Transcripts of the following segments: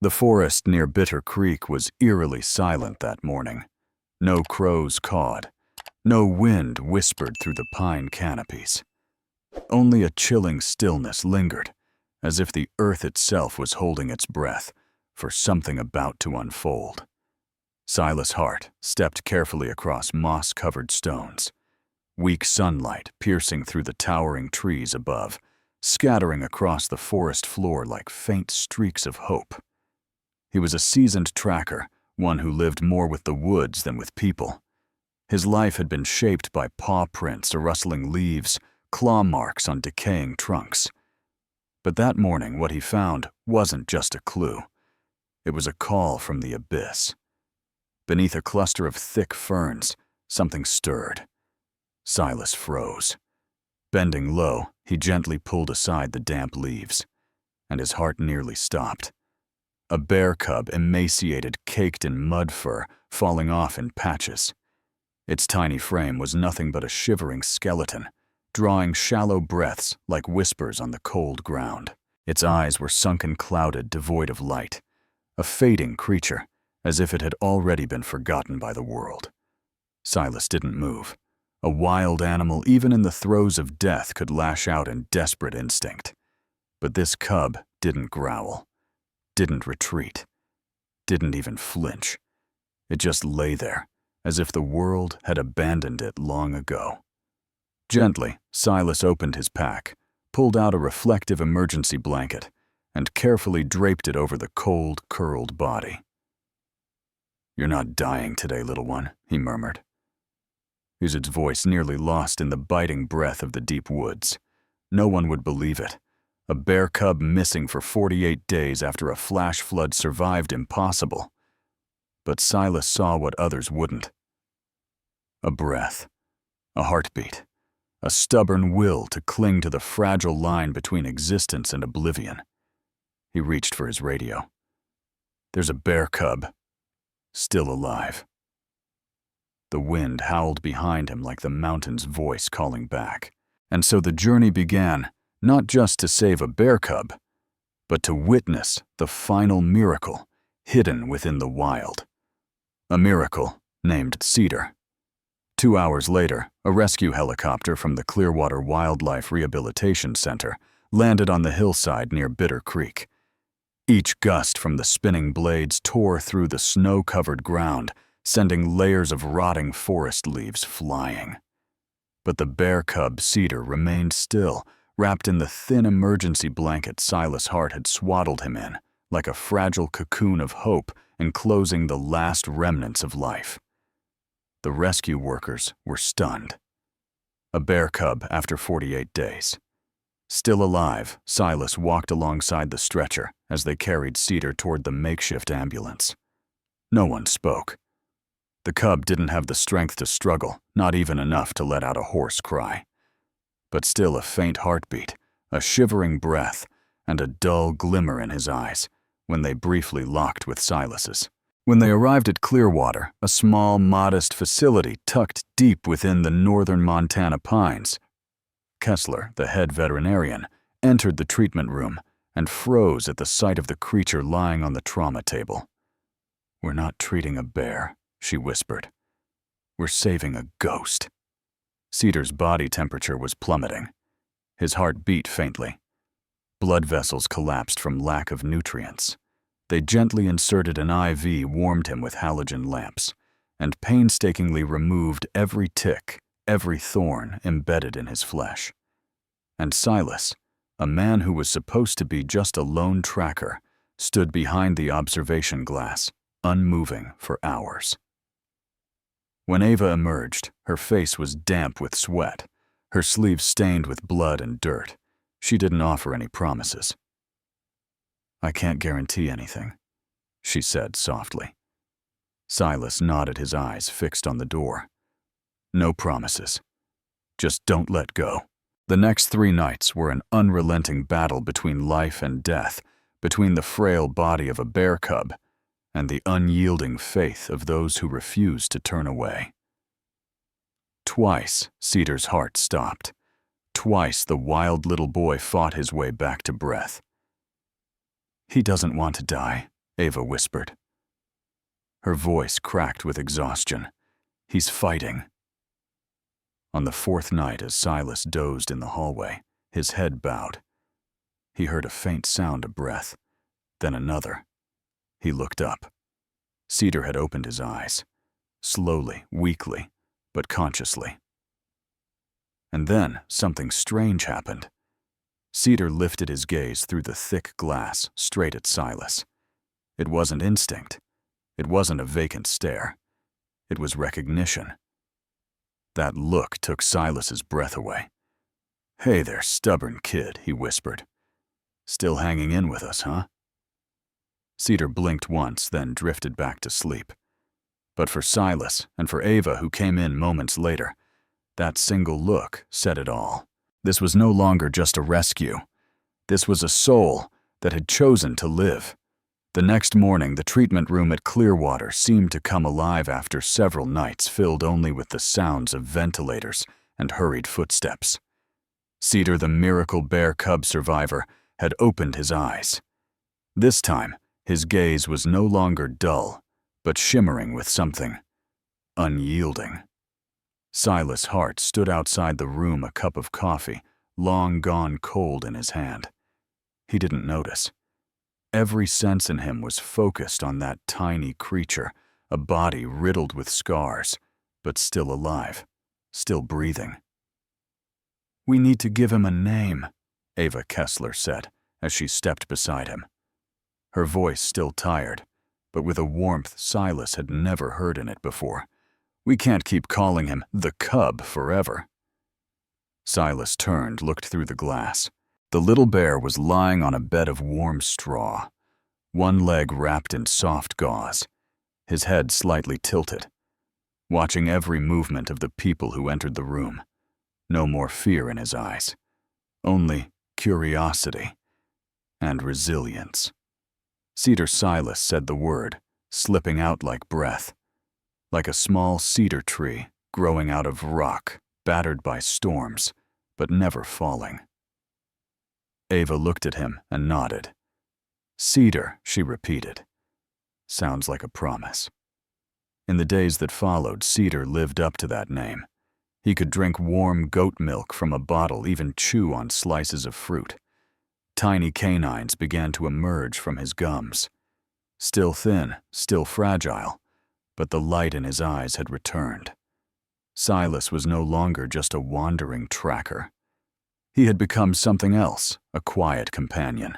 The forest near Bitter Creek was eerily silent that morning. No crows cawed. No wind whispered through the pine canopies. Only a chilling stillness lingered, as if the earth itself was holding its breath for something about to unfold. Silas Hart stepped carefully across moss-covered stones, weak sunlight piercing through the towering trees above, scattering across the forest floor like faint streaks of hope. He was a seasoned tracker, one who lived more with the woods than with people. His life had been shaped by paw prints or rustling leaves, claw marks on decaying trunks. But that morning, what he found wasn't just a clue. It was a call from the abyss. Beneath a cluster of thick ferns, something stirred. Silas froze. Bending low, he gently pulled aside the damp leaves, and his heart nearly stopped. A bear cub, emaciated, caked in mud fur, falling off in patches. Its tiny frame was nothing but a shivering skeleton, drawing shallow breaths like whispers on the cold ground. Its eyes were sunken, clouded, devoid of light. A fading creature, as if it had already been forgotten by the world. Silas didn't move. A wild animal, even in the throes of death, could lash out in desperate instinct. But this cub didn't growl, didn't retreat, didn't even flinch. It just lay there, as if the world had abandoned it long ago. Gently, Silas opened his pack, pulled out a reflective emergency blanket, and carefully draped it over the cold, curled body. "You're not dying today, little one," he murmured. His voice nearly lost in the biting breath of the deep woods. No one would believe it. A bear cub missing for 48 days after a flash flood survived impossible. But Silas saw what others wouldn't. A breath, a heartbeat, a stubborn will to cling to the fragile line between existence and oblivion. He reached for his radio. "There's a bear cub, still alive." The wind howled behind him like the mountain's voice calling back. And so the journey began, not just to save a bear cub, but to witness the final miracle hidden within the wild. A miracle named Cedar. 2 hours later, a rescue helicopter from the Clearwater Wildlife Rehabilitation Center landed on the hillside near Bitter Creek. Each gust from the spinning blades tore through the snow-covered ground, sending layers of rotting forest leaves flying. But the bear cub Cedar remained still, wrapped in the thin emergency blanket Silas Hart had swaddled him in, like a fragile cocoon of hope enclosing the last remnants of life. The rescue workers were stunned. A bear cub after 48 days. Still alive, Silas walked alongside the stretcher as they carried Cedar toward the makeshift ambulance. No one spoke. The cub didn't have the strength to struggle, not even enough to let out a hoarse cry. But still a faint heartbeat, a shivering breath, and a dull glimmer in his eyes when they briefly locked with Silas's. When they arrived at Clearwater, a small, modest facility tucked deep within the northern Montana pines, Kessler, the head veterinarian, entered the treatment room and froze at the sight of the creature lying on the trauma table. "We're not treating a bear," she whispered. "We're saving a ghost." Cedar's body temperature was plummeting. His heart beat faintly. Blood vessels collapsed from lack of nutrients. They gently inserted an IV, warmed him with halogen lamps, and painstakingly removed every tick, every thorn embedded in his flesh. And Silas, a man who was supposed to be just a lone tracker, stood behind the observation glass, unmoving for hours. When Ava emerged, her face was damp with sweat, her sleeves stained with blood and dirt. She didn't offer any promises. "I can't guarantee anything," she said softly. Silas nodded, his eyes fixed on the door. "No promises. Just don't let go." The next 3 nights were an unrelenting battle between life and death, between the frail body of a bear cub and the unyielding faith of those who refused to turn away. Twice, Cedar's heart stopped. Twice, the wild little boy fought his way back to breath. "He doesn't want to die," Ava whispered. Her voice cracked with exhaustion. He's fighting. On the fourth night, as Silas dozed in the hallway, his head bowed. He heard a faint sound of breath, then another. He looked up. Cedar had opened his eyes, slowly, weakly, but consciously. And then something strange happened. Cedar lifted his gaze through the thick glass, straight at Silas. It wasn't instinct. It wasn't a vacant stare. It was recognition. That look took Silas's breath away. "Hey there, stubborn kid," he whispered. "Still hanging in with us, huh?" Cedar blinked once, then drifted back to sleep. But for Silas, and for Ava, who came in moments later, that single look said it all. This was no longer just a rescue. This was a soul that had chosen to live. The next morning, the treatment room at Clearwater seemed to come alive after several nights filled only with the sounds of ventilators and hurried footsteps. Cedar, the miracle bear cub survivor, had opened his eyes. This time, his gaze was no longer dull, but shimmering with something unyielding. Silas Hart stood outside the room, a cup of coffee, long gone cold, in his hand. He didn't notice. Every sense in him was focused on that tiny creature, a body riddled with scars, but still alive, still breathing. "We need to give him a name," Ava Kessler said as she stepped beside him. Her voice still tired, but with a warmth Silas had never heard in it before. "We can't keep calling him the Cub forever." Silas turned, looked through the glass. The little bear was lying on a bed of warm straw, one leg wrapped in soft gauze, his head slightly tilted, watching every movement of the people who entered the room. No more fear in his eyes, only curiosity and resilience. Cedar Silas said the word, slipping out like breath, like a small cedar tree growing out of rock, battered by storms, but never falling. Ava looked at him and nodded. "Cedar," she repeated. "Sounds like a promise." In the days that followed, Cedar lived up to that name. He could drink warm goat milk from a bottle, even chew on slices of fruit. Tiny canines began to emerge from his gums. Still thin, still fragile, but the light in his eyes had returned. Silas was no longer just a wandering tracker. He had become something else, a quiet companion.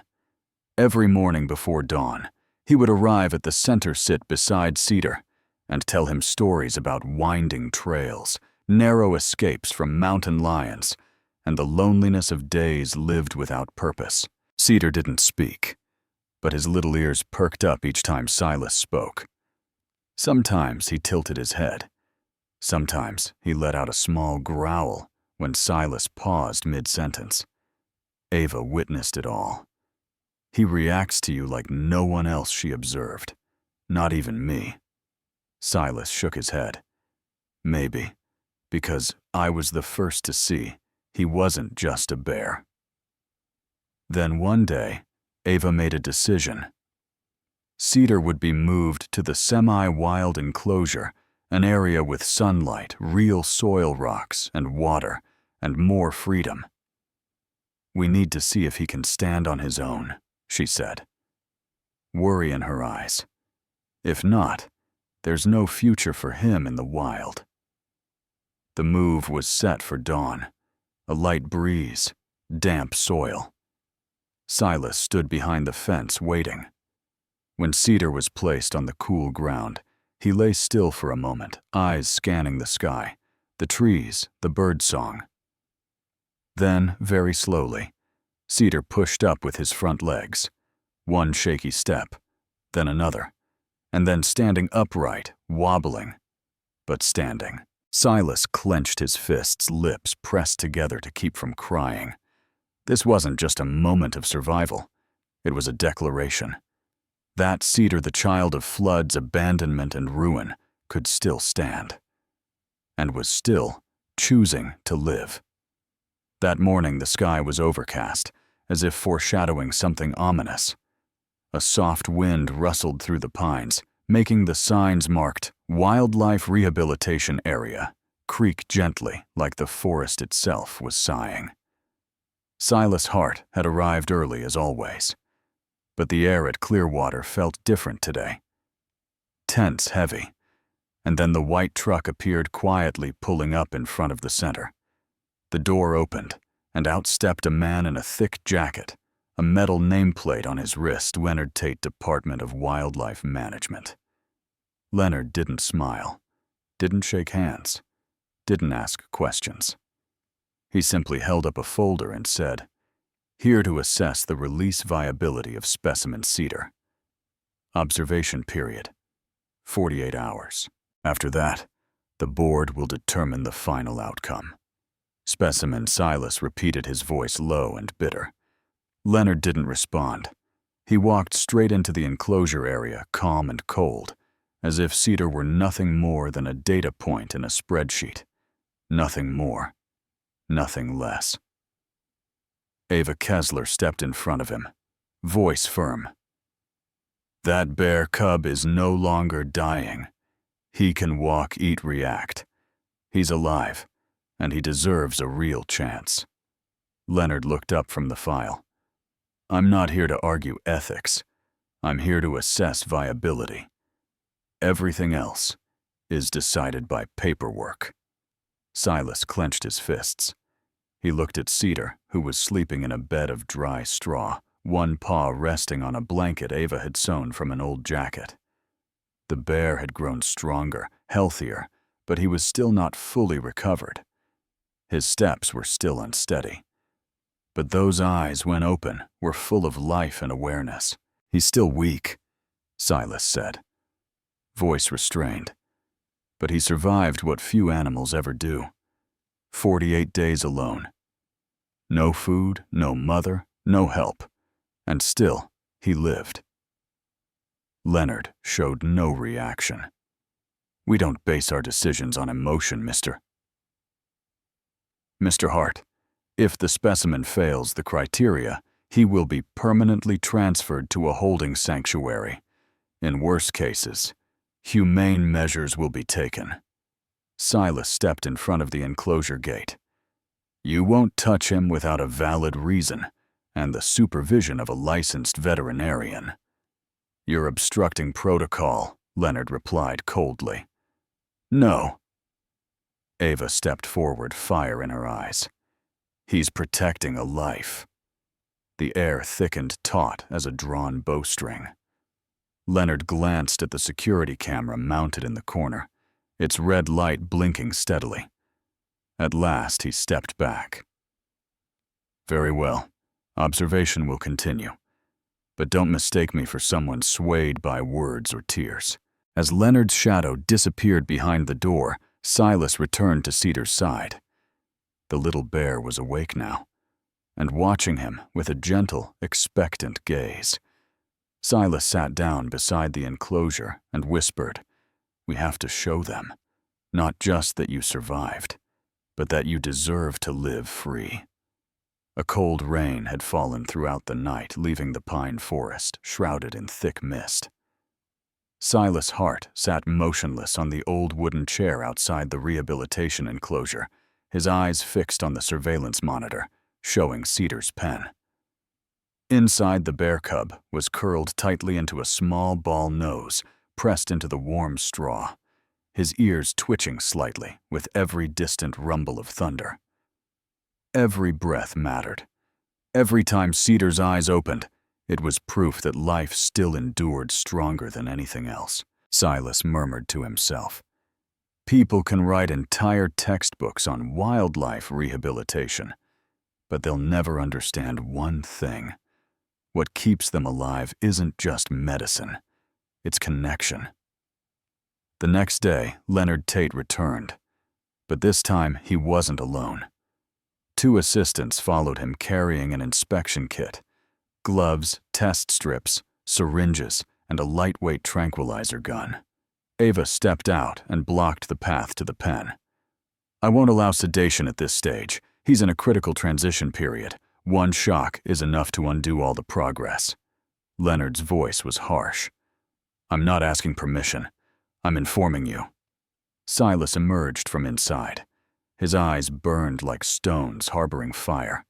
Every morning before dawn, he would arrive at the center sit beside Cedar and tell him stories about winding trails, narrow escapes from mountain lions, and the loneliness of days lived without purpose. Cedar didn't speak, but his little ears perked up each time Silas spoke. Sometimes he tilted his head. Sometimes he let out a small growl when Silas paused mid-sentence. Ava witnessed it all. "He reacts to you like no one else," she observed. "Not even me." Silas shook his head. "Maybe, because I was the first to see he wasn't just a bear." Then one day, Ava made a decision. Cedar would be moved to the semi-wild enclosure, an area with sunlight, real soil rocks, and water, and more freedom. "We need to see if he can stand on his own," she said, worry in her eyes. "If not, there's no future for him in the wild." The move was set for dawn, a light breeze, damp soil. Silas stood behind the fence waiting. When Cedar was placed on the cool ground, he lay still for a moment, eyes scanning the sky, the trees, the birdsong. Then, very slowly, Cedar pushed up with his front legs, one shaky step, then another, and then standing upright, wobbling, but standing. Silas clenched his fists, lips pressed together to keep from crying. This wasn't just a moment of survival. It was a declaration. That Cedar, the child of floods, abandonment, and ruin, could still stand, and was still choosing to live. That morning the sky was overcast, as if foreshadowing something ominous. A soft wind rustled through the pines, making the signs marked Wildlife Rehabilitation Area creak gently like the forest itself was sighing. Silas Hart had arrived early as always, but the air at Clearwater felt different today. Tense heavy, and then the white truck appeared quietly pulling up in front of the center. The door opened, and out stepped a man in a thick jacket, a metal nameplate on his wrist, Leonard Tate, Department of Wildlife Management. Leonard didn't smile, didn't shake hands, didn't ask questions. He simply held up a folder and said, "Here to assess the release viability of specimen Cedar. Observation period, 48 hours. After that, the board will determine the final outcome." Specimen Silas repeated, his voice low and bitter. Leonard didn't respond. He walked straight into the enclosure area, calm and cold, as if Cedar were nothing more than a data point in a spreadsheet. Nothing more, nothing less. Ava Kessler stepped in front of him, voice firm. "That bear cub is no longer dying. He can walk, eat, react. He's alive, and he deserves a real chance." Leonard looked up from the file. "I'm not here to argue ethics. I'm here to assess viability. Everything else is decided by paperwork." Silas clenched his fists. He looked at Cedar, who was sleeping in a bed of dry straw, one paw resting on a blanket Ava had sewn from an old jacket. The bear had grown stronger, healthier, but he was still not fully recovered. His steps were still unsteady. But those eyes, when open, were full of life and awareness. "He's still weak," Silas said, voice restrained. But he survived what few animals ever do. 48 days alone. No food, no mother, no help. And still, he lived. Leonard showed no reaction. "We don't base our decisions on emotion, Mr. Hart. If the specimen fails the criteria, he will be permanently transferred to a holding sanctuary. In worse cases, humane measures will be taken." Silas stepped in front of the enclosure gate. "You won't touch him without a valid reason and the supervision of a licensed veterinarian." "You're obstructing protocol," Leonard replied coldly. "No." Ava stepped forward, fire in her eyes. "He's protecting a life." The air thickened taut as a drawn bowstring. Leonard glanced at the security camera mounted in the corner, its red light blinking steadily. At last, he stepped back. "Very well. Observation will continue. But don't mistake me for someone swayed by words or tears." As Leonard's shadow disappeared behind the door, Silas returned to Cedar's side. The little bear was awake now, and watching him with a gentle, expectant gaze. Silas sat down beside the enclosure and whispered, "We have to show them, not just that you survived, but that you deserve to live free." A cold rain had fallen throughout the night, leaving the pine forest shrouded in thick mist. Silas Hart sat motionless on the old wooden chair outside the rehabilitation enclosure, his eyes fixed on the surveillance monitor, showing Cedar's pen. Inside, the bear cub was curled tightly into a small ball nose, pressed into the warm straw, his ears twitching slightly with every distant rumble of thunder. Every breath mattered. Every time Cedar's eyes opened, it was proof that life still endured stronger than anything else. Silas murmured to himself. People can write entire textbooks on wildlife rehabilitation, but they'll never understand one thing. What keeps them alive isn't just medicine, it's connection. The next day, Leonard Tate returned, but this time he wasn't alone. 2 assistants followed him carrying an inspection kit, gloves, test strips, syringes, and a lightweight tranquilizer gun. Ava stepped out and blocked the path to the pen. "I won't allow sedation at this stage. He's in a critical transition period. One shock is enough to undo all the progress." Leonard's voice was harsh. "I'm not asking permission. I'm informing you." Silas emerged from inside. His eyes burned like stones harboring fire.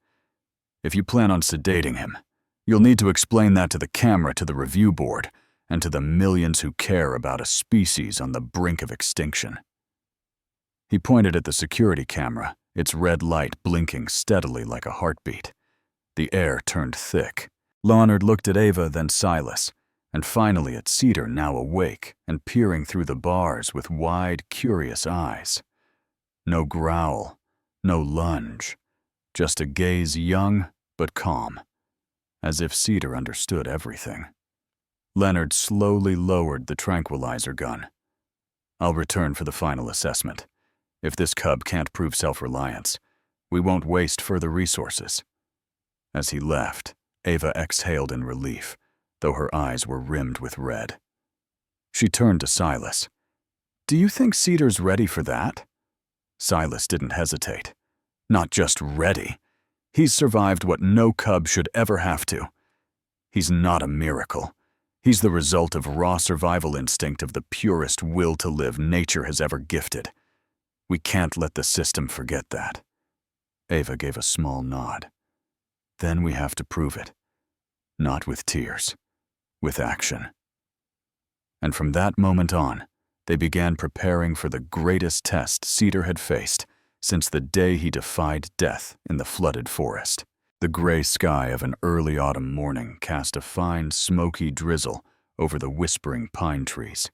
"If you plan on sedating him, you'll need to explain that to the camera, to the review board, and to the millions who care about a species on the brink of extinction." He pointed at the security camera, its red light blinking steadily like a heartbeat. The air turned thick. Leonard looked at Ava, then Silas, and finally at Cedar, now awake and peering through the bars with wide, curious eyes. No growl, no lunge, just a gaze young but calm, as if Cedar understood everything. Leonard slowly lowered the tranquilizer gun. "I'll return for the final assessment. If this cub can't prove self-reliance, we won't waste further resources." As he left, Ava exhaled in relief, though her eyes were rimmed with red. She turned to Silas. "Do you think Cedar's ready for that?" Silas didn't hesitate. "Not just ready. He's survived what no cub should ever have to. He's not a miracle. He's the result of raw survival instinct of the purest will to live nature has ever gifted. We can't let the system forget that." Ava gave a small nod. "Then we have to prove it. Not with tears, with action." And from that moment on, they began preparing for the greatest test Cedar had faced since the day he defied death in the flooded forest. The gray sky of an early autumn morning cast a fine, smoky drizzle over the whispering pine trees.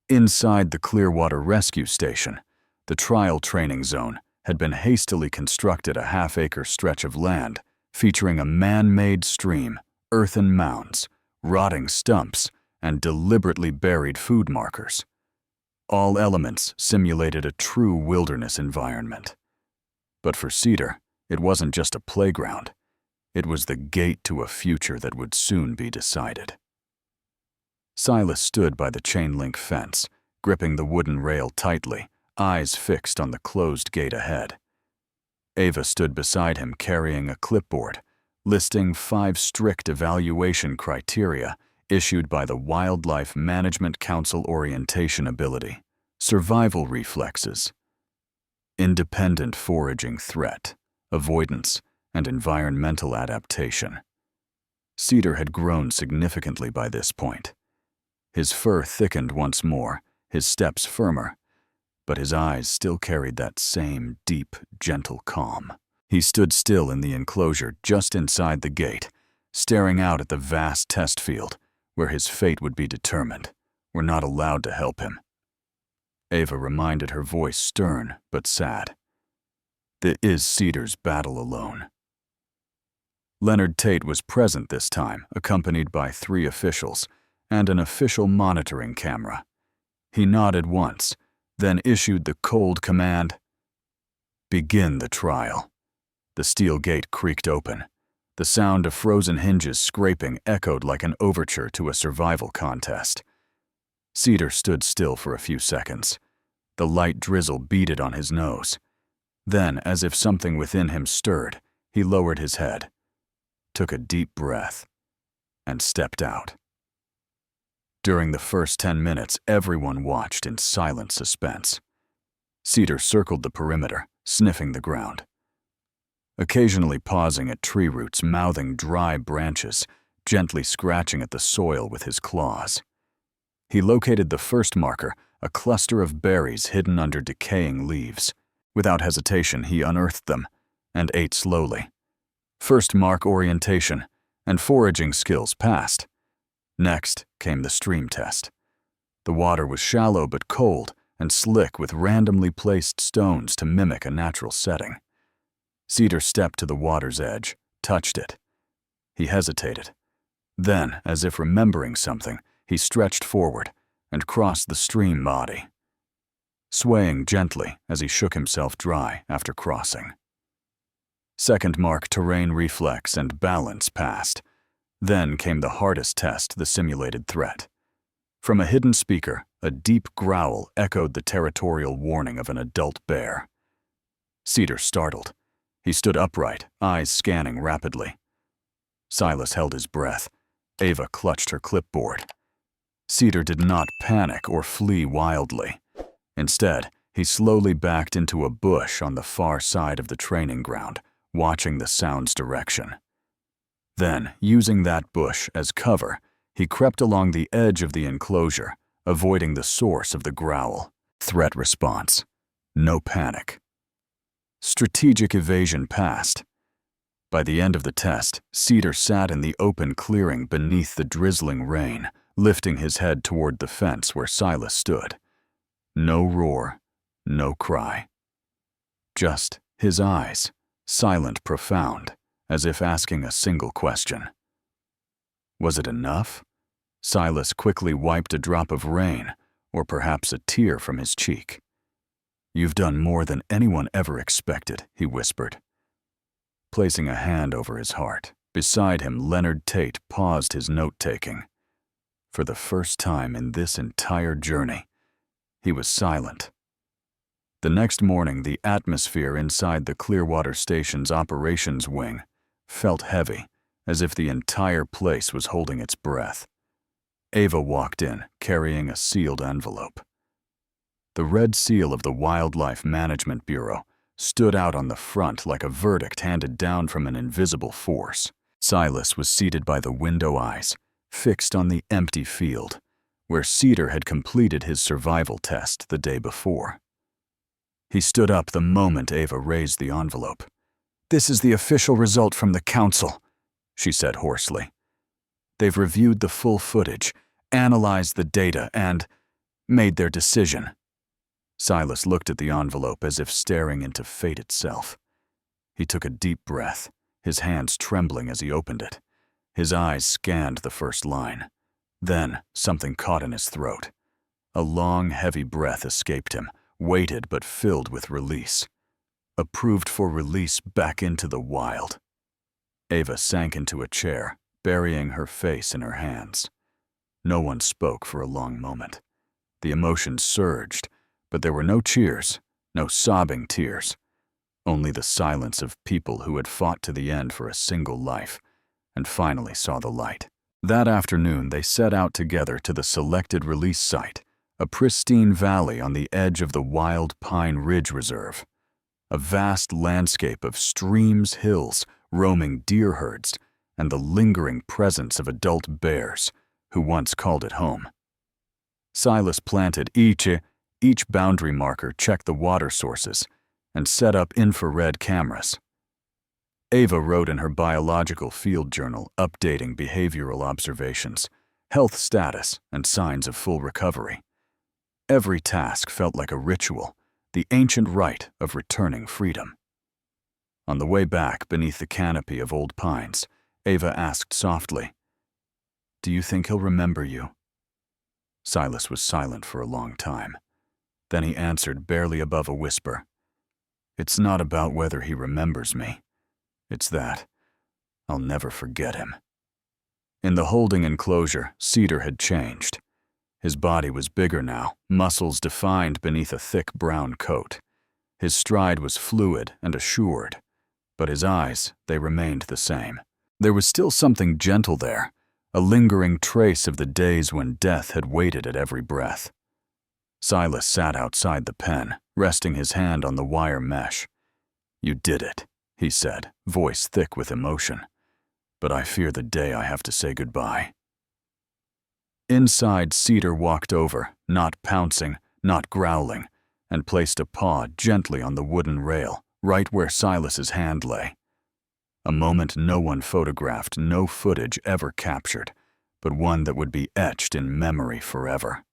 Inside the Clearwater Rescue Station, the trial training zone had been hastily constructed, a half-acre stretch of land featuring a man-made stream, earthen mounds, rotting stumps, and deliberately buried food markers. All elements simulated a true wilderness environment. But for Cedar, it wasn't just a playground. It was the gate to a future that would soon be decided. Silas stood by the chain-link fence, gripping the wooden rail tightly, eyes fixed on the closed gate ahead. Ava stood beside him carrying a clipboard, listing 5 strict evaluation criteria issued by the Wildlife Management Council: orientation ability, survival reflexes, independent foraging threat, avoidance, and environmental adaptation. Cedar had grown significantly by this point. His fur thickened once more, his steps firmer, but his eyes still carried that same deep, gentle calm. He stood still in the enclosure just inside the gate, staring out at the vast test field where his fate would be determined. "We're not allowed to help him." Ava reminded, her voice stern but sad. "This is Cedar's battle alone." Leonard Tate was present this time, accompanied by 3 officials and an official monitoring camera. He nodded once, then issued the cold command, "Begin the trial." The steel gate creaked open. The sound of frozen hinges scraping echoed like an overture to a survival contest. Cedar stood still for a few seconds. The light drizzle beaded on his nose. Then, as if something within him stirred, he lowered his head, took a deep breath, and stepped out. During the first 10 minutes, everyone watched in silent suspense. Cedar circled the perimeter, sniffing the ground, occasionally pausing at tree roots, mouthing dry branches, gently scratching at the soil with his claws. He located the first marker, a cluster of berries hidden under decaying leaves. Without hesitation, he unearthed them and ate slowly. First mark orientation and foraging skills passed. Next came the stream test. The water was shallow but cold and slick with randomly placed stones to mimic a natural setting. Cedar stepped to the water's edge, touched it. He hesitated. Then, as if remembering something, he stretched forward and crossed the stream body, swaying gently as he shook himself dry after crossing. Second mark, terrain reflex and balance, passed. Then came the hardest test, the simulated threat. From a hidden speaker, a deep growl echoed the territorial warning of an adult bear. Cedar startled. He stood upright, eyes scanning rapidly. Silas held his breath, Ava clutched her clipboard. Cedar did not panic or flee wildly. Instead, he slowly backed into a bush on the far side of the training ground, watching the sound's direction. Then, using that bush as cover, he crept along the edge of the enclosure, avoiding the source of the growl. Threat response. No panic. Strategic evasion passed. By the end of the test, Cedar sat in the open clearing beneath the drizzling rain, lifting his head toward the fence where Silas stood. No roar, no cry. Just his eyes, silent, profound, as if asking a single question. Was it enough? Silas quickly wiped a drop of rain, or perhaps a tear from his cheek. "You've done more than anyone ever expected," he whispered. Placing a hand over his heart, beside him Leonard Tate paused his note-taking. For the first time in this entire journey, he was silent. The next morning, the atmosphere inside the Clearwater Station's operations wing felt heavy, as if the entire place was holding its breath. Ava walked in, carrying a sealed envelope. The red seal of the Wildlife Management Bureau stood out on the front like a verdict handed down from an invisible force. Silas was seated by the window eyes, fixed on the empty field, where Cedar had completed his survival test the day before. He stood up the moment Ava raised the envelope. "This is the official result from the council," she said hoarsely. "They've reviewed the full footage, analyzed the data, and made their decision." Silas looked at the envelope as if staring into fate itself. He took a deep breath, his hands trembling as he opened it. His eyes scanned the first line. Then something caught in his throat. A long, heavy breath escaped him, weighted but filled with release. Approved for release back into the wild. Ava sank into a chair, burying her face in her hands. No one spoke for a long moment. The emotions surged, but there were no cheers, no sobbing tears. Only the silence of people who had fought to the end for a single life, and finally saw the light. That afternoon, they set out together to the selected release site, a pristine valley on the edge of the Wild Pine Ridge Reserve. A vast landscape of streams, hills, roaming deer herds, and the lingering presence of adult bears, who once called it home. Silas planted each boundary marker, checked the water sources, and set up infrared cameras. Ava wrote in her biological field journal, updating behavioral observations, health status, and signs of full recovery. Every task felt like a ritual, the ancient rite of returning freedom. On the way back, beneath the canopy of old pines, Ava asked softly, "Do you think he'll remember you?" Silas was silent for a long time. Then he answered, barely above a whisper, "It's not about whether he remembers me. It's that I'll never forget him." In the holding enclosure, Cedar had changed. His body was bigger now, muscles defined beneath a thick brown coat. His stride was fluid and assured, but his eyes, they remained the same. There was still something gentle there, a lingering trace of the days when death had waited at every breath. Silas sat outside the pen, resting his hand on the wire mesh. "You did it," he said, voice thick with emotion. "But I fear the day I have to say goodbye." Inside, Cedar walked over, not pouncing, not growling, and placed a paw gently on the wooden rail, right where Silas's hand lay. A moment no one photographed, no footage ever captured, but one that would be etched in memory forever.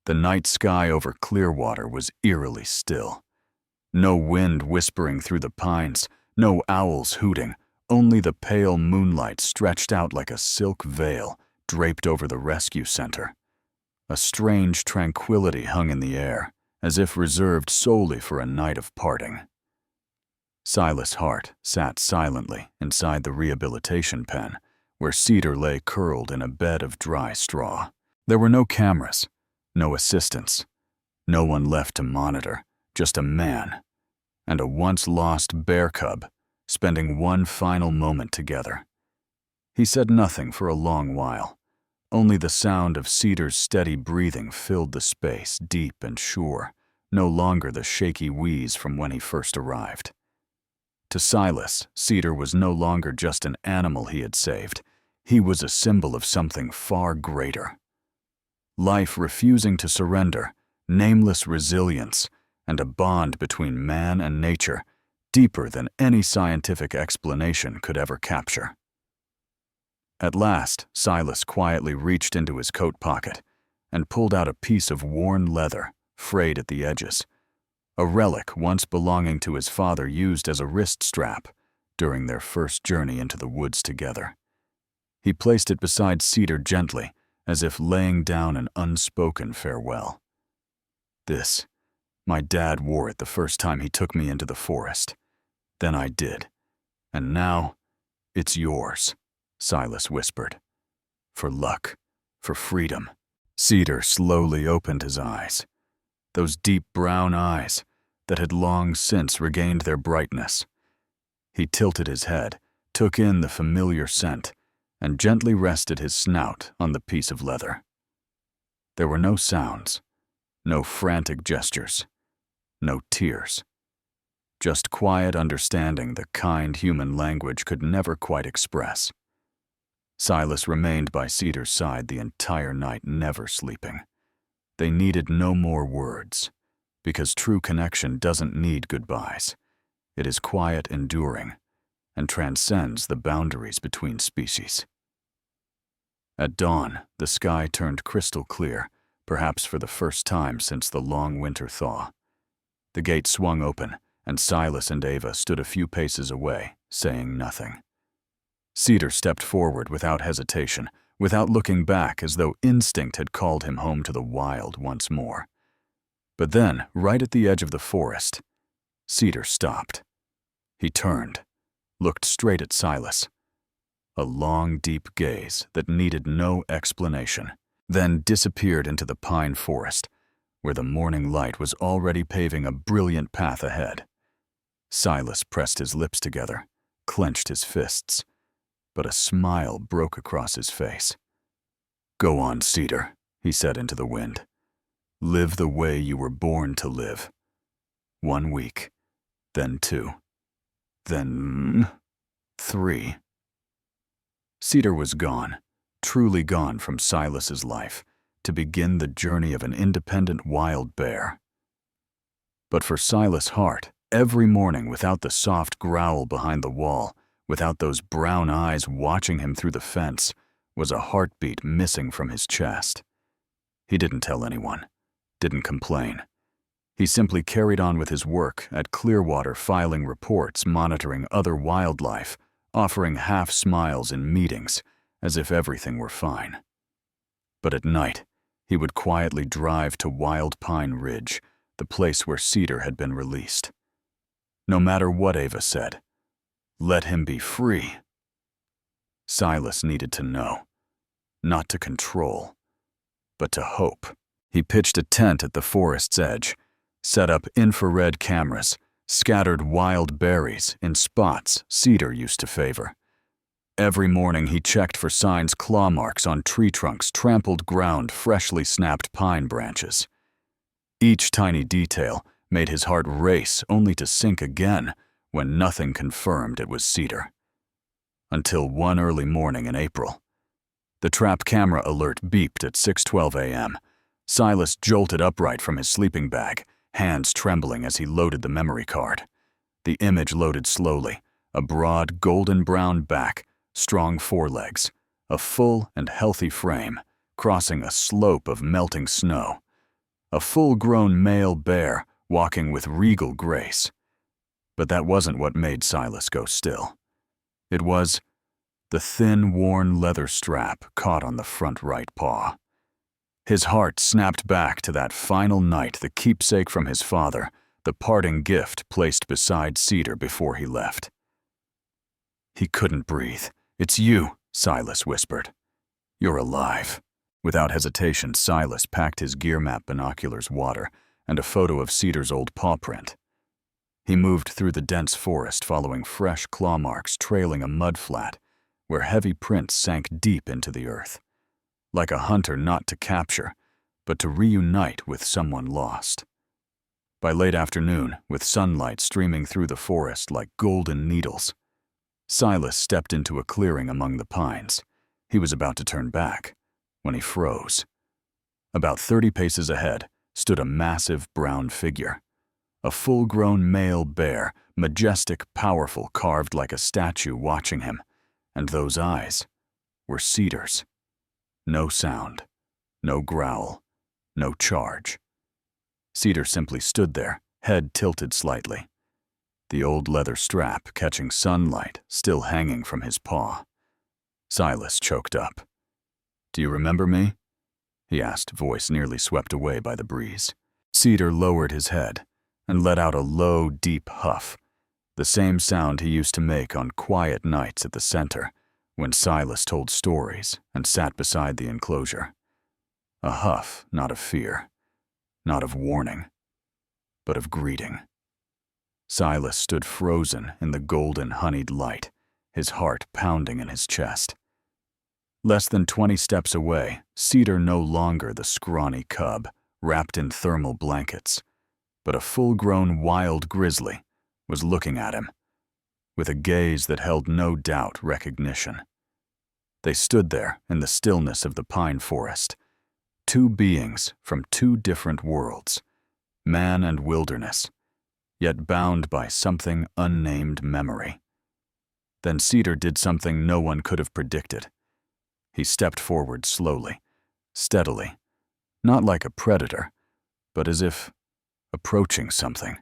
The night sky over Clearwater was eerily still. No wind whispering through the pines, no owls hooting, only the pale moonlight stretched out like a silk veil draped over the rescue center. A strange tranquility hung in the air, as if reserved solely for a night of parting. Silas Hart sat silently inside the rehabilitation pen, where Cedar lay curled in a bed of dry straw. There were no cameras, no assistants, no one left to monitor, just a man and a once-lost bear cub spending one final moment together. He said nothing for a long while. Only the sound of Cedar's steady breathing filled the space, deep and sure, no longer the shaky wheeze from when he first arrived. To Silas, Cedar was no longer just an animal he had saved. He was a symbol of something far greater. Life refusing to surrender, nameless resilience, and a bond between man and nature, deeper than any scientific explanation could ever capture. At last, Silas quietly reached into his coat pocket and pulled out a piece of worn leather, frayed at the edges, a relic once belonging to his father used as a wrist strap during their first journey into the woods together. He placed it beside Cedar gently, as if laying down an unspoken farewell. "This, my dad wore it the first time he took me into the forest. Then I did. And now, it's yours," Silas whispered. "For luck, for freedom." Cedar slowly opened his eyes. Those deep brown eyes that had long since regained their brightness. He tilted his head, took in the familiar scent, and gently rested his snout on the piece of leather. There were no sounds, no frantic gestures, no tears. Just quiet understanding the kind human language could never quite express. Silas remained by Cedar's side the entire night, never sleeping. They needed no more words, because true connection doesn't need goodbyes. It is quiet, enduring, and transcends the boundaries between species. At dawn, the sky turned crystal clear, perhaps for the first time since the long winter thaw. The gate swung open, and Silas and Ava stood a few paces away, saying nothing. Cedar stepped forward without hesitation, without looking back, as though instinct had called him home to the wild once more. But then, right at the edge of the forest, Cedar stopped. He turned, looked straight at Silas. A long, deep gaze that needed no explanation, then disappeared into the pine forest, where the morning light was already paving a brilliant path ahead. Silas pressed his lips together, clenched his fists, but a smile broke across his face. "Go on, Cedar," he said into the wind. "Live the way you were born to live. 1 week, then 2, then 3. Cedar was gone, truly gone from Silas's life, to begin the journey of an independent wild bear. But for Silas Hart, every morning, without the soft growl behind the wall, without those brown eyes watching him through the fence, was a heartbeat missing from his chest. He didn't tell anyone, didn't complain. He simply carried on with his work at Clearwater, filing reports, monitoring other wildlife, offering half smiles in meetings, as if everything were fine. But at night, he would quietly drive to Wild Pine Ridge, the place where Cedar had been released. No matter what Ava said, let him be free. Silas needed to know, not to control, but to hope. He pitched a tent at the forest's edge, set up infrared cameras, scattered wild berries in spots Cedar used to favor. Every morning he checked for signs, claw marks on tree trunks, trampled ground, freshly snapped pine branches. Each tiny detail made his heart race, only to sink again when nothing confirmed it was Cedar. Until one early morning in April. The trap camera alert beeped at 6:12 a.m. Silas jolted upright from his sleeping bag, hands trembling as he loaded the memory card. The image loaded slowly, a broad golden brown back, strong forelegs, a full and healthy frame, crossing a slope of melting snow. A full-grown male bear walking with regal grace. But that wasn't what made Silas go still. It was the thin, worn leather strap caught on the front right paw. His heart snapped back to that final night, the keepsake from his father, the parting gift placed beside Cedar before he left. He couldn't breathe. "It's you," Silas whispered. "You're alive." Without hesitation, Silas packed his gear map, binoculars, water, and a photo of Cedar's old paw print. He moved through the dense forest, following fresh claw marks trailing a mud flat, where heavy prints sank deep into the earth, like a hunter not to capture, but to reunite with someone lost. By late afternoon, with sunlight streaming through the forest like golden needles, Silas stepped into a clearing among the pines. He was about to turn back when he froze. About 30 paces ahead stood a massive brown figure, a full-grown male bear, majestic, powerful, carved like a statue watching him, and those eyes were Cedar's. No sound, no growl, no charge. Cedar simply stood there, head tilted slightly, the old leather strap catching sunlight still hanging from his paw. Silas choked up. "Do you remember me?" he asked, voice nearly swept away by the breeze. Cedar lowered his head and let out a low, deep huff, the same sound he used to make on quiet nights at the center when Silas told stories and sat beside the enclosure. A huff not of fear, not of warning, but of greeting. Silas stood frozen in the golden honeyed light, his heart pounding in his chest. Less than 20 steps away, Cedar, no longer the scrawny cub, wrapped in thermal blankets, but a full-grown wild grizzly, was looking at him, with a gaze that held no doubt recognition. They stood there in the stillness of the pine forest, two beings from two different worlds, man and wilderness, yet bound by something unnamed memory. Then Cedar did something no one could have predicted. He stepped forward slowly, steadily, not like a predator, but as if approaching something.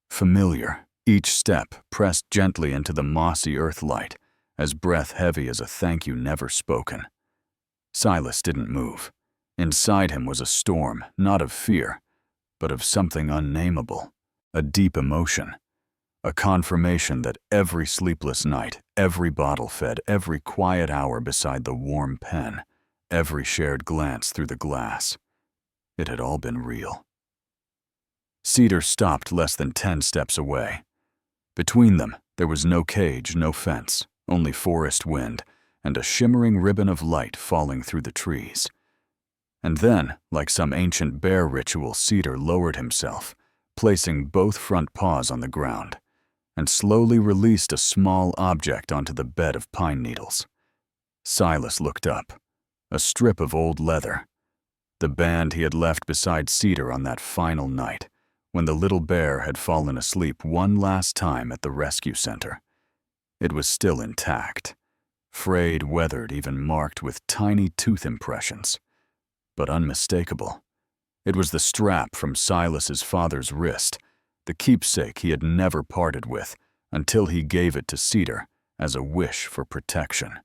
Familiar, each step pressed gently into the mossy earthlight, as breath heavy as a thank you never spoken. Silas didn't move. Inside him was a storm, not of fear, but of something unnameable, a deep emotion, a confirmation that every sleepless night, every bottle fed, every quiet hour beside the warm pen, every shared glance through the glass, it had all been real. Cedar stopped less than 10 steps away. Between them, there was no cage, no fence, only forest wind and a shimmering ribbon of light falling through the trees. And then, like some ancient bear ritual, Cedar lowered himself, placing both front paws on the ground, and slowly released a small object onto the bed of pine needles. Silas looked up. A strip of old leather. The band he had left beside Cedar on that final night, when the little bear had fallen asleep one last time at the rescue center. It was still intact, frayed, weathered, even marked with tiny tooth impressions, but unmistakable. It was the strap from Silas's father's wrist, the keepsake he had never parted with until he gave it to Cedar as a wish for protection.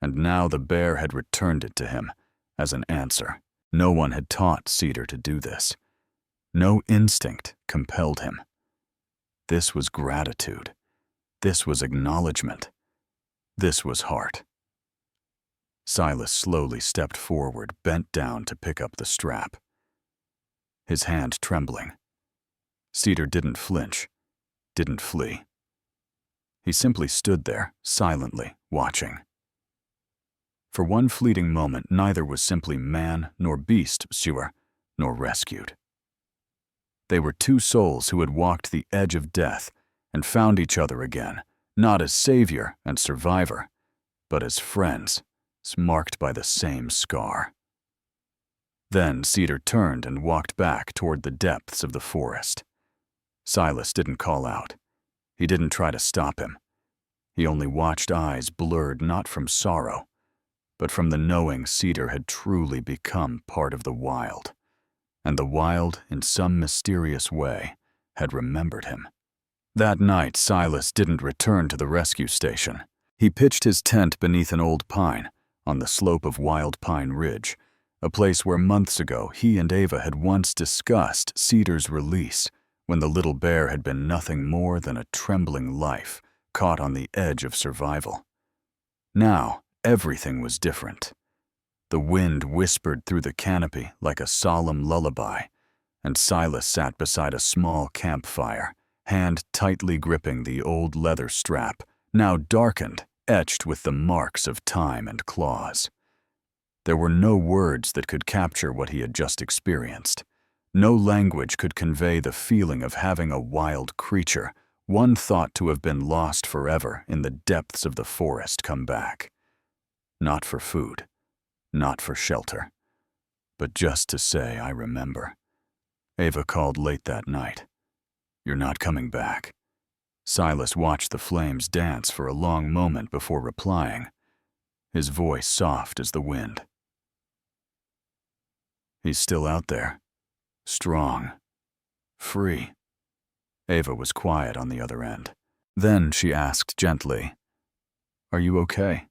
And now the bear had returned it to him as an answer. No one had taught Cedar to do this. No instinct compelled him. This was gratitude. This was acknowledgement. This was heart. Silas slowly stepped forward, bent down to pick up the strap, his hand trembling. Cedar didn't flinch, didn't flee. He simply stood there, silently, watching. For one fleeting moment, neither was simply man nor beast pursuer, nor rescued. They were two souls who had walked the edge of death and found each other again, not as savior and survivor, but as friends, marked by the same scar. Then Cedar turned and walked back toward the depths of the forest. Silas didn't call out. He didn't try to stop him. He only watched, eyes blurred not from sorrow, but from the knowing Cedar had truly become part of the wild, and the wild, in some mysterious way, had remembered him. That night, Silas didn't return to the rescue station. He pitched his tent beneath an old pine on the slope of Wild Pine Ridge, a place where months ago he and Ava had once discussed Cedar's release when the little bear had been nothing more than a trembling life caught on the edge of survival. Now, everything was different. The wind whispered through the canopy like a solemn lullaby, and Silas sat beside a small campfire, hand tightly gripping the old leather strap, now darkened etched with the marks of time and claws. There were no words that could capture what he had just experienced. No language could convey the feeling of having a wild creature, one thought to have been lost forever in the depths of the forest, come back. Not for food, not for shelter, but just to say, "I remember." Ava called late that night. "You're not coming back." Silas watched the flames dance for a long moment before replying, his voice soft as the wind. "He's still out there, strong, free." Ava was quiet on the other end. Then she asked gently, "Are you okay?"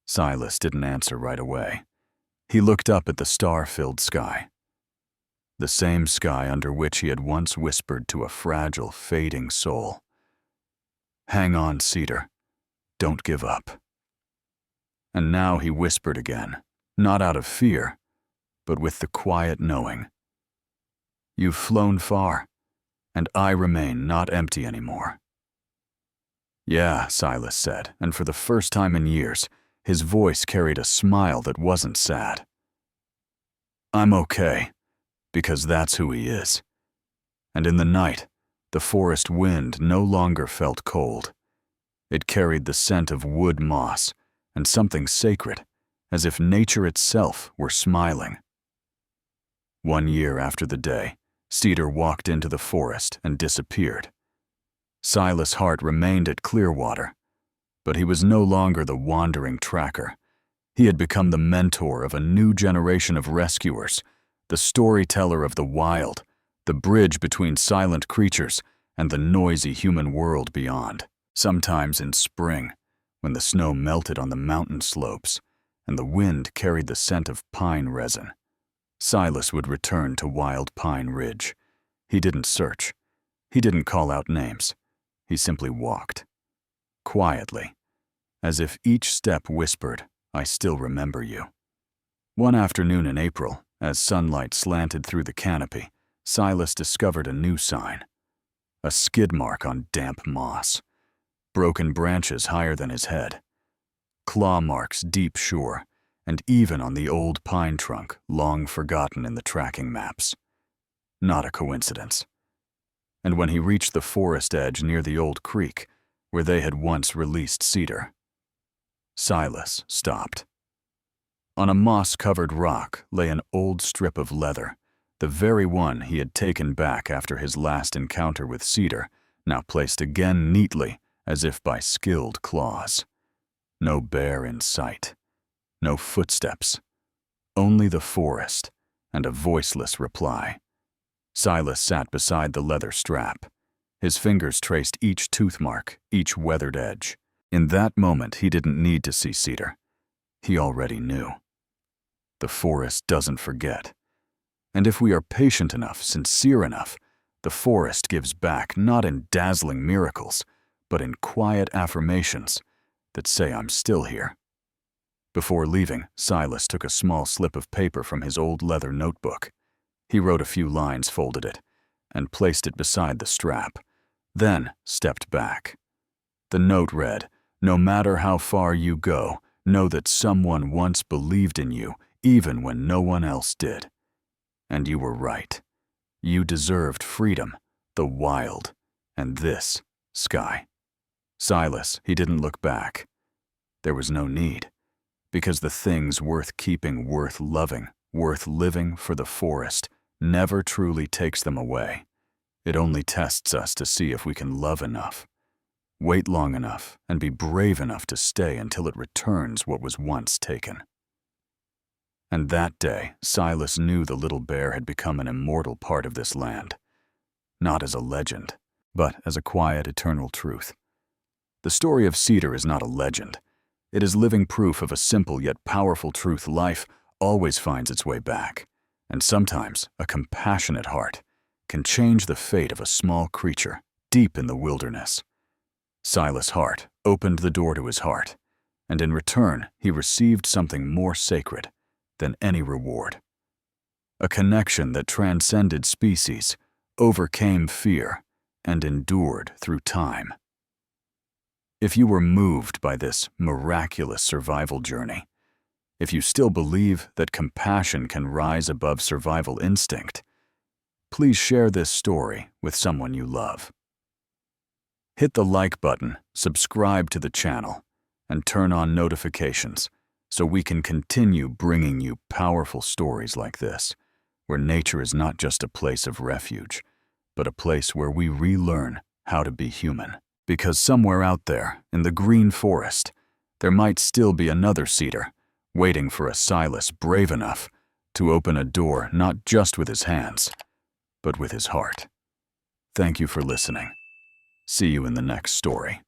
Silas didn't answer right away. He looked up at the star-filled sky. The same sky under which he had once whispered to a fragile, fading soul, "Hang on, Cedar. Don't give up." And now he whispered again, not out of fear, but with the quiet knowing, "You've flown far, and I remain not empty anymore." "Yeah," Silas said, and for the first time in years, his voice carried a smile that wasn't sad. "I'm okay, because that's who he is." And in the night, the forest wind no longer felt cold. It carried the scent of wood moss and something sacred, as if nature itself were smiling. 1 year after the day, Cedar walked into the forest and disappeared. Silas Hart remained at Clearwater, but he was no longer the wandering tracker. He had become the mentor of a new generation of rescuers, the storyteller of the wild, the bridge between silent creatures and the noisy human world beyond. Sometimes in spring, when the snow melted on the mountain slopes and the wind carried the scent of pine resin, Silas would return to Wild Pine Ridge. He didn't search. He didn't call out names. He simply walked. Quietly, as if each step whispered, "I still remember you." One afternoon in April, as sunlight slanted through the canopy, Silas discovered a new sign. A skid mark on damp moss. Broken branches higher than his head. Claw marks deep sure, and even on the old pine trunk, long forgotten in the tracking maps. Not a coincidence. And when he reached the forest edge near the old creek, where they had once released Cedar, Silas stopped. On a moss-covered rock lay an old strip of leather, the very one he had taken back after his last encounter with Cedar, now placed again neatly as if by skilled claws. No bear in sight. No footsteps. Only the forest, and a voiceless reply. Silas sat beside the leather strap. His fingers traced each tooth mark, each weathered edge. In that moment, he didn't need to see Cedar. He already knew. The forest doesn't forget. And if we are patient enough, sincere enough, the forest gives back not in dazzling miracles, but in quiet affirmations that say, "I'm still here." Before leaving, Silas took a small slip of paper from his old leather notebook. He wrote a few lines, folded it, and placed it beside the strap, then stepped back. The note read, "No matter how far you go, know that someone once believed in you, even when no one else did. And you were right. You deserved freedom, the wild, and this sky." Silas, he didn't look back. There was no need, because the things worth keeping, worth loving, worth living for the forest never truly takes them away. It only tests us to see if we can love enough, wait long enough, and be brave enough to stay until it returns what was once taken. And that day, Silas knew the little bear had become an immortal part of this land, not as a legend, but as a quiet, eternal truth. The story of Cedar is not a legend. It is living proof of a simple yet powerful truth: life always finds its way back, and sometimes a compassionate heart can change the fate of a small creature deep in the wilderness. Silas Hart opened the door to his heart, and in return he received something more sacred than any reward. A connection that transcended species, overcame fear, and endured through time. If you were moved by this miraculous survival journey, if you still believe that compassion can rise above survival instinct, please share this story with someone you love. Hit the like button, subscribe to the channel, and turn on notifications so we can continue bringing you powerful stories like this, where nature is not just a place of refuge, but a place where we relearn how to be human. Because somewhere out there, in the green forest, there might still be another Cedar, waiting for a Silas brave enough to open a door not just with his hands, but with his heart. Thank you for listening. See you in the next story.